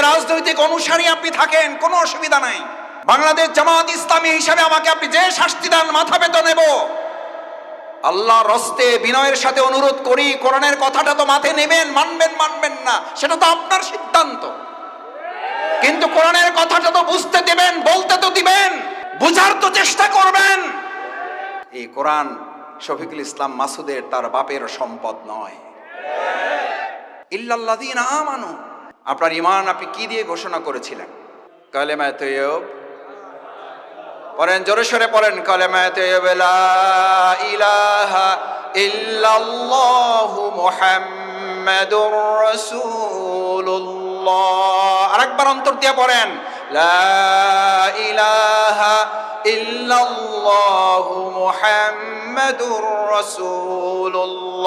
রাজনৈতিক অনুসারী আপনি থাকেন, কোনো অসুবিধা নাই। বাংলাদেশ জামাত ইসলামী হিসাবে আমাকে আপনি যে শাস্তি দেন মাথা পেতে নেব। আল্লাহর হস্তে বিনয়ের সাথে অনুরোধ করি, কোরআনের কথাটা তো মাথায় নেবেন, মানবেন মানবেন না সেটা তো আপনার সিদ্ধান্ত, কিন্তু কোরআনের কথাটা তো বুঝতে দিবেন, বলতে তো দিবেন, বুঝার তো চেষ্টা করবেন। এই কোরআন শফিকুল ইসলাম মাসুদের তার বাপের সম্পদ নয়। ইল্লাল্লাযীনা আমানু, আপনার ঈমান আপনি কি দিয়ে ঘোষণা করেছিলেন? কালেমায়ে তাইয়্যিব পড়েন, জোরে সরে পড়েন, কালেমায়ে তাইয়্যিব লা ইলাহা ইল্লাল্লাহু মুহাম্মাদুর রাসূলুল্লাহ। আরেকবার অন্তর দিয়ে পড়েন, লা ইলাহা ইল্লাল্লাহু মুহাম্মাদুর রাসূলুল্লাহ।